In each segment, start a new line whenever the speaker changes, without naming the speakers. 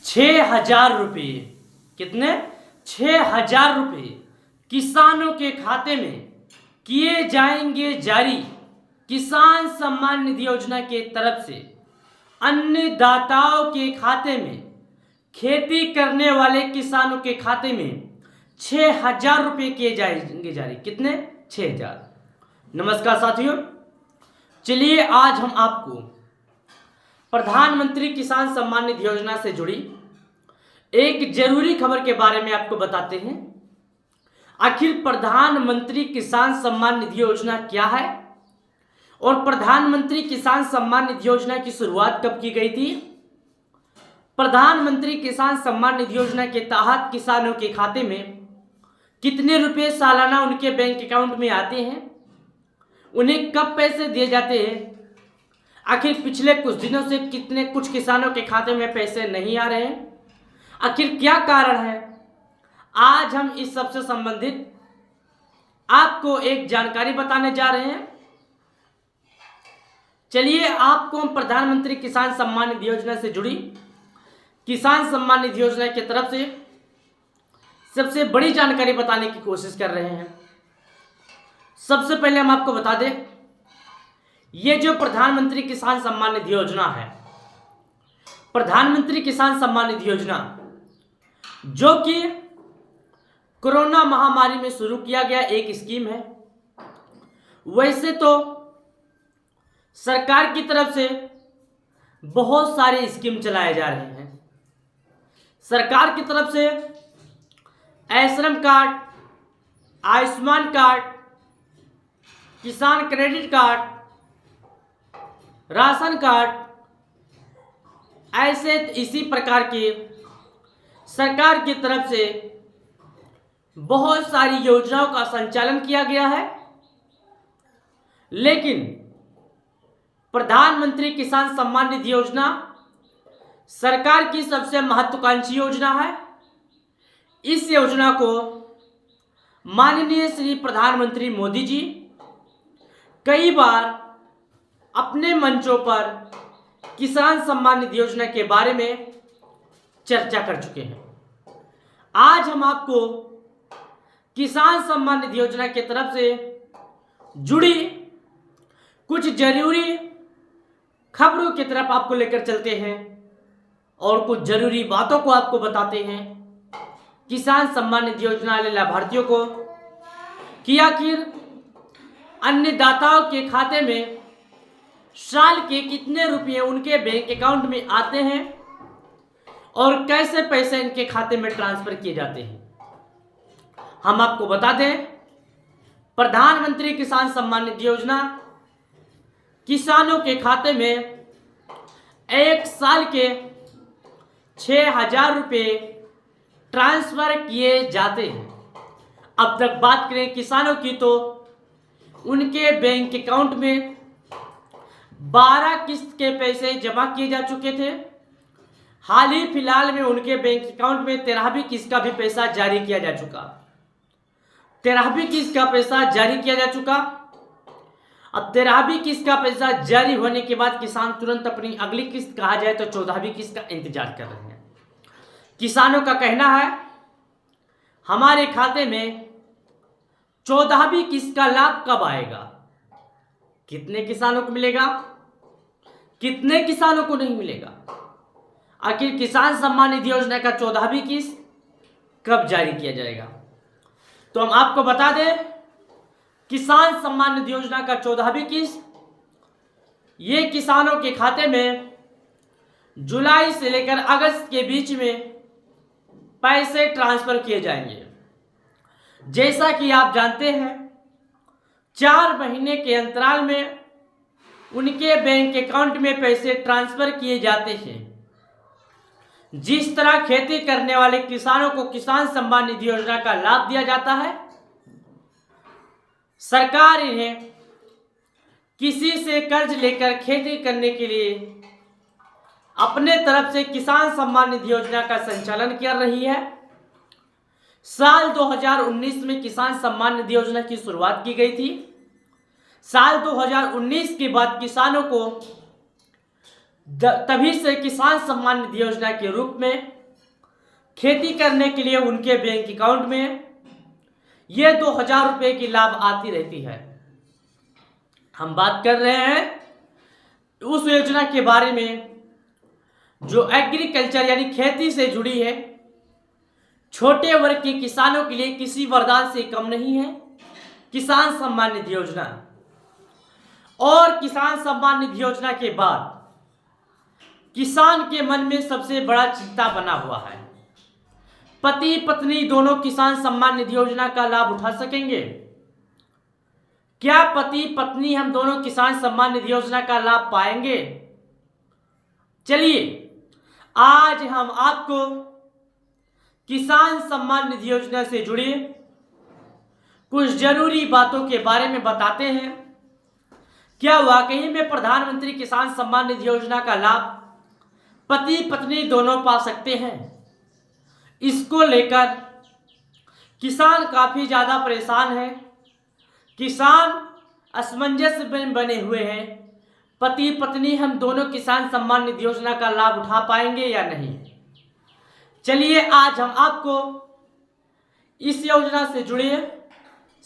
6,000 रुपये। कितने? 6,000 रुपये किसानों के खाते में किए जाएंगे जारी। किसान सम्मान निधि योजना के तरफ से अन्नदाताओं के खाते में, खेती करने वाले किसानों के खाते में 6,000 रुपये किए जाएंगे जारी। कितने? 6,000। नमस्कार साथियों, चलिए आज हम आपको प्रधानमंत्री किसान सम्मान निधि योजना से जुड़ी एक जरूरी खबर के बारे में आपको बताते हैं। आखिर प्रधानमंत्री किसान सम्मान निधि योजना क्या है और प्रधानमंत्री किसान सम्मान निधि योजना की शुरुआत कब की गई थी? प्रधानमंत्री किसान सम्मान निधि योजना के तहत किसानों के खाते में कितने रुपए सालाना उनके बैंक अकाउंट में आते हैं, उन्हें कब पैसे दिए जाते हैं, आखिर पिछले कुछ दिनों से कुछ किसानों के खाते में पैसे नहीं आ रहे हैं, आखिर क्या कारण है? आज हम इस सब से संबंधित आपको एक जानकारी बताने जा रहे हैं। चलिए आपको हम प्रधानमंत्री किसान सम्मान निधि योजना से जुड़ी किसान सम्मान निधि योजना की तरफ से सबसे बड़ी जानकारी बताने की कोशिश कर रहे हैं। सबसे पहले हम आपको बता दें, ये जो प्रधानमंत्री किसान सम्मान निधि योजना है, प्रधानमंत्री किसान सम्मान निधि योजना जो कि कोरोना महामारी में शुरू किया गया एक स्कीम है। वैसे तो सरकार की तरफ से बहुत सारे स्कीम चलाए जा रहे हैं। सरकार की तरफ से श्रम कार्ड, आयुष्मान कार्ड, किसान क्रेडिट कार्ड, राशन कार्ड, ऐसे इसी प्रकार के सरकार की तरफ से बहुत सारी योजनाओं का संचालन किया गया है। लेकिन प्रधानमंत्री किसान सम्मान निधि योजना सरकार की सबसे महत्वाकांक्षी योजना है। इस योजना को माननीय श्री प्रधानमंत्री मोदी जी कई बार अपने मंचों पर किसान सम्मान निधि योजना के बारे में चर्चा कर चुके हैं। आज हम आपको किसान सम्मान निधि योजना की तरफ से जुड़ी कुछ जरूरी खबरों की तरफ आपको लेकर चलते हैं और कुछ जरूरी बातों को आपको बताते हैं किसान सम्मान निधि योजना वाले लाभार्थियों को कि आखिर अन्नदाताओं के खाते में साल के कितने रुपए उनके बैंक अकाउंट में आते हैं और कैसे पैसे इनके खाते में ट्रांसफर किए जाते हैं। हम आपको बता दें, प्रधानमंत्री किसान सम्मान निधि योजना किसानों के खाते में एक साल के 6,000 रुपये ट्रांसफर किए जाते हैं। अब तक बात करें किसानों की तो उनके बैंक अकाउंट में 12 किस्त के पैसे जमा किए जा चुके थे। हाल ही फिलहाल में उनके बैंक अकाउंट में 13वीं किस्त का भी पैसा जारी किया जा चुका। 13वीं किस्त का पैसा जारी किया जा चुका। अब 13वीं किस्त का पैसा जारी होने के बाद किसान तुरंत अपनी अगली किस्त, कहा जाए तो 14वीं किस्त का इंतजार कर रहे हैं। किसानों का कहना है हमारे खाते में 14वीं किस्त का लाभ कब आएगा। कितने किसानों को मिलेगा, कितने किसानों को नहीं मिलेगा। आखिर किसान सम्मान निधि योजना का 14वीं किस्त कब जारी किया जाएगा। तो हम आपको बता दें, किसान सम्मान निधि योजना का 14वीं किस्त ये किसानों के खाते में जुलाई से लेकर अगस्त के बीच में पैसे ट्रांसफर किए जाएंगे। जैसा कि आप जानते हैं, 4 महीने के अंतराल में उनके बैंक अकाउंट में पैसे ट्रांसफर किए जाते हैं। जिस तरह खेती करने वाले किसानों को किसान सम्मान निधि योजना का लाभ दिया जाता है, सरकार इन्हें किसी से कर्ज लेकर खेती करने के लिए अपने तरफ से किसान सम्मान निधि योजना का संचालन कर रही है। साल 2019 में किसान सम्मान निधि योजना की शुरुआत की गई थी। साल 2019 के बाद किसानों को तभी से किसान सम्मान निधि योजना के रूप में खेती करने के लिए उनके बैंक अकाउंट में ये 2000 रुपये की लाभ आती रहती है। हम बात कर रहे हैं उस योजना के बारे में जो एग्रीकल्चर यानी खेती से जुड़ी है, छोटे वर्ग के किसानों के लिए किसी वरदान से कम नहीं है किसान सम्मान निधि योजना। और किसान सम्मान निधि योजना के बाद किसान के मन में सबसे बड़ा चिंता बना हुआ है, पति पत्नी दोनों किसान सम्मान निधि योजना का लाभ उठा सकेंगे? क्या पति पत्नी हम दोनों किसान सम्मान निधि योजना का लाभ पाएंगे? चलिए आज हम आपको किसान सम्मान निधि योजना से जुड़ी कुछ जरूरी बातों के बारे में बताते हैं। क्या वाकई में प्रधानमंत्री किसान सम्मान निधि योजना का लाभ पति पत्नी दोनों पा सकते हैं? इसको लेकर किसान काफी ज्यादा परेशान है, किसान असमंजस में बने हुए हैं, पति पत्नी हम दोनों किसान सम्मान निधि योजना का लाभ उठा पाएंगे या नहीं। चलिए आज हम आपको इस योजना से जुड़े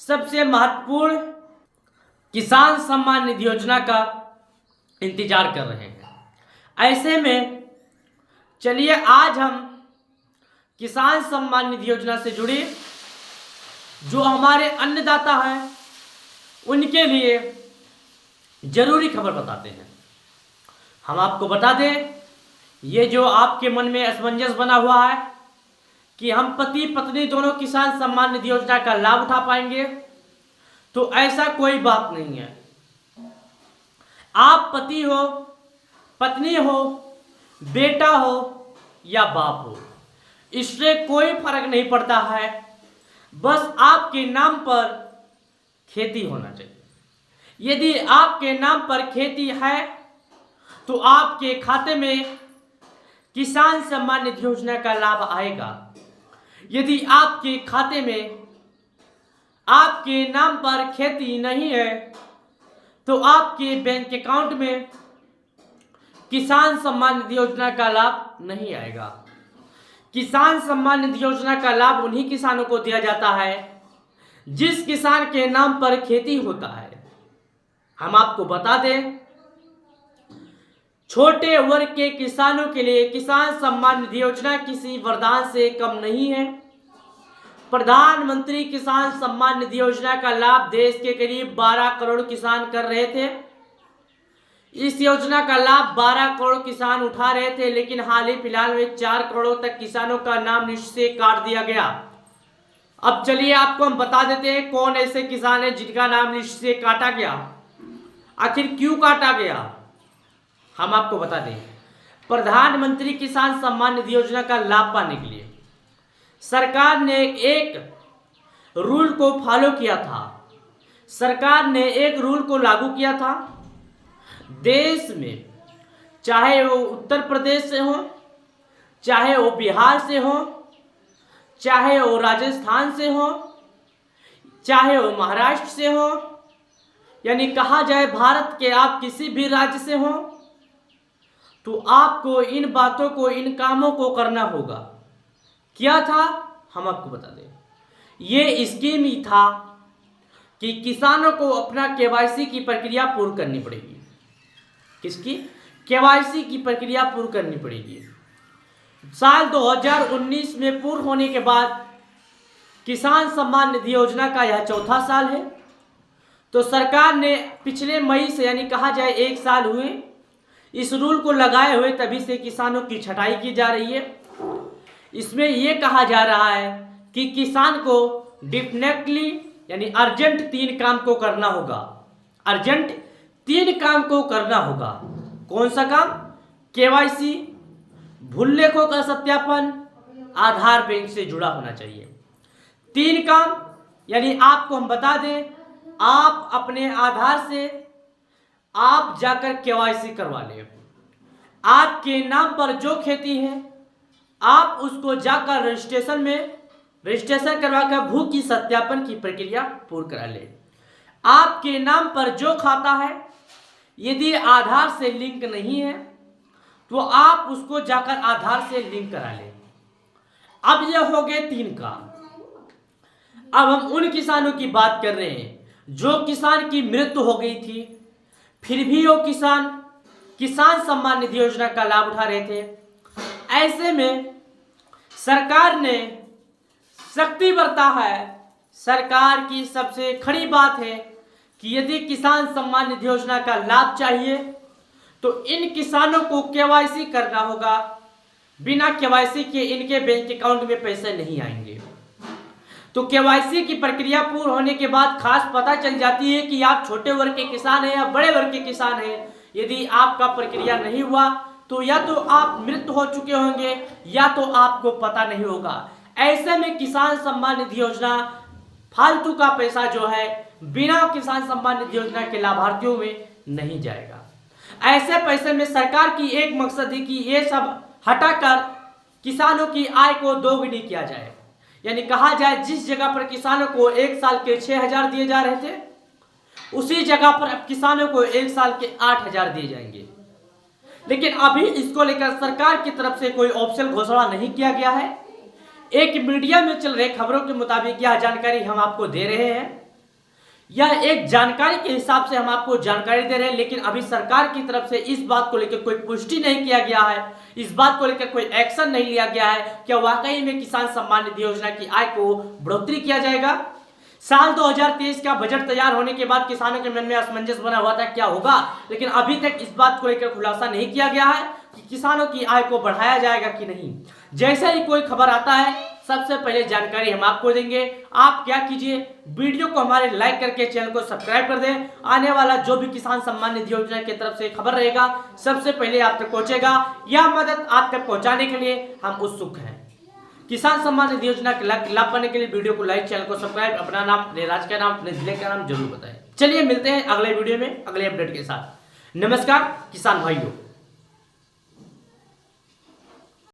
सबसे महत्वपूर्ण किसान सम्मान निधि योजना का इंतजार कर रहे हैं। ऐसे में चलिए आज हम किसान सम्मान निधि योजना से जुड़ी जो हमारे अन्नदाता हैं उनके लिए जरूरी खबर बताते हैं। हम आपको बता दें, ये जो आपके मन में असमंजस बना हुआ है कि हम पति पत्नी दोनों किसान सम्मान निधि योजना का लाभ उठा पाएंगे, तो ऐसा कोई बात नहीं है। आप पति हो, पत्नी हो, बेटा हो या बाप हो, इससे कोई फर्क नहीं पड़ता है, बस आपके नाम पर खेती होना चाहिए। यदि आपके नाम पर खेती है तो आपके खाते में किसान सम्मान निधि योजना का लाभ आएगा। यदि आपके खाते में आपके नाम पर खेती नहीं है तो आपके बैंक अकाउंट में किसान सम्मान निधि योजना का लाभ नहीं आएगा। किसान सम्मान निधि योजना का लाभ उन्हीं किसानों को दिया जाता है जिस किसान के नाम पर खेती होता है। हम आपको बता दें, छोटे वर्ग के किसानों के लिए किसान सम्मान निधि योजना किसी वरदान से कम नहीं है। प्रधानमंत्री किसान सम्मान निधि योजना का लाभ देश के करीब 12 करोड़ किसान कर रहे थे। इस योजना का लाभ 12 करोड़ किसान उठा रहे थे, लेकिन हाल ही फिलहाल में 4 करोड़ तक किसानों का नाम लिस्ट से काट दिया गया। अब चलिए आपको हम बता देते हैं कौन ऐसे किसान हैं जिनका नाम लिस्ट से काटा गया, आखिर क्यों काटा गया। हम आपको बता दें, प्रधानमंत्री किसान सम्मान निधि योजना का लाभ पाने के लिए सरकार ने एक रूल को फॉलो किया था, सरकार ने एक रूल को लागू किया था। देश में चाहे वो उत्तर प्रदेश से हो, चाहे वो बिहार से हो, चाहे वो राजस्थान से हो, चाहे वो महाराष्ट्र से हो, यानी कहा जाए भारत के आप किसी भी राज्य से हो, तो आपको इन बातों को, इन कामों को करना होगा। क्या था हम आपको बता दें, ये स्कीम ही था कि किसानों को अपना केवाईसी की प्रक्रिया पूर्ण करनी पड़ेगी। किसकी? केवाईसी की प्रक्रिया पूर्ण करनी पड़ेगी। साल 2019 में पूर्ण होने के बाद किसान सम्मान निधि योजना का यह चौथा साल है। तो सरकार ने पिछले मई से, यानी कहा जाए 1 साल हुए इस रूल को लगाए हुए, तभी से किसानों की छटाई की जा रही है। इसमें यह कहा जा रहा है कि किसान को डेफिनेटली यानी अर्जेंट 3 काम को करना होगा। अर्जेंट 3 काम को करना होगा। कौन सा काम? केवाईसी, भूलेखों का सत्यापन, आधार बैंक से जुड़ा होना चाहिए। 3 काम, यानी आपको हम बता दें, आप अपने आधार से आप जाकर केवाईसी करवा लें। आपके नाम पर जो खेती है आप उसको जाकर रजिस्ट्रेशन करवाकर भू की सत्यापन की प्रक्रिया पूर्ण करा लें। आपके नाम पर जो खाता है यदि आधार से लिंक नहीं है तो आप उसको जाकर आधार से लिंक करा लें। अब ये हो गए 3 काम। अब हम उन किसानों की बात कर रहे हैं जो किसान की मृत्यु हो गई थी, फिर भी वो किसान सम्मान निधि योजना का लाभ उठा रहे थे। ऐसे में सरकार ने सख्ती बरता है। सरकार की सबसे खड़ी बात है कि यदि किसान सम्मान निधि योजना का लाभ चाहिए तो इन किसानों को केवाईसी करना होगा। बिना केवाईसी के इनके बैंक अकाउंट में पैसे नहीं आएंगे। तो केवाईसी की प्रक्रिया पूर्ण होने के बाद खास पता चल जाती है कि आप छोटे वर्ग के किसान हैं या बड़े वर्ग के किसान हैं। यदि आपका प्रक्रिया नहीं हुआ तो या तो आप मृत हो चुके होंगे या तो आपको पता नहीं होगा। ऐसे में किसान सम्मान निधि योजना फालतू का पैसा जो है बिना किसान सम्मान निधि योजना के लाभार्थियों में नहीं जाएगा। ऐसे पैसे में सरकार की एक मकसद है कि ये सब हटाकर किसानों की आय को दोगुनी किया जाए। यानी कहा जाए जिस जगह पर किसानों को एक साल के 6,000 दिए जा रहे थे उसी जगह पर अब किसानों को एक साल के 8,000 दिए जाएंगे। लेकिन अभी इसको लेकर सरकार की तरफ से कोई ऑफिशियल घोषणा नहीं किया गया है। एक मीडिया में चल रहे खबरों के मुताबिक यह जानकारी हम आपको दे रहे हैं। यह एक जानकारी के हिसाब से हम आपको जानकारी दे रहे हैं, लेकिन अभी सरकार की तरफ से इस बात को लेकर कोई पुष्टि नहीं किया गया है, इस बात को लेकर कोई एक्शन नहीं लिया गया है कि वाकई में किसान सम्मान निधि योजना की आय को बढ़ोतरी किया जाएगा। साल 2023 का बजट तैयार होने के बाद किसानों के मन में असमंजस बना हुआ था क्या होगा, लेकिन अभी तक इस बात को लेकर खुलासा नहीं किया गया है कि किसानों की आय को बढ़ाया जाएगा कि नहीं। जैसे ही कोई खबर आता है सबसे पहले जानकारी हम आपको देंगे। आप क्या कीजिए, वीडियो को हमारे लाइक करके चैनल को सब्सक्राइब कर दें। आने वाला जो भी किसान सम्मान निधि योजना की तरफ से खबर रहेगा सबसे पहले आप तक पहुंचेगा। यह मदद आप तक पहुंचाने के लिए हम उत्सुक हैं। किसान सम्मान निधि योजना के लाभ पाने के लिए वीडियो को लाइक, चैनल को सब्सक्राइब, अपना नाम, अपने राज्य का नाम, अपने जिले का नाम जरूर बताएं। चलिए मिलते हैं अगले वीडियो में अगले अपडेट के साथ। नमस्कार किसान भाइयों।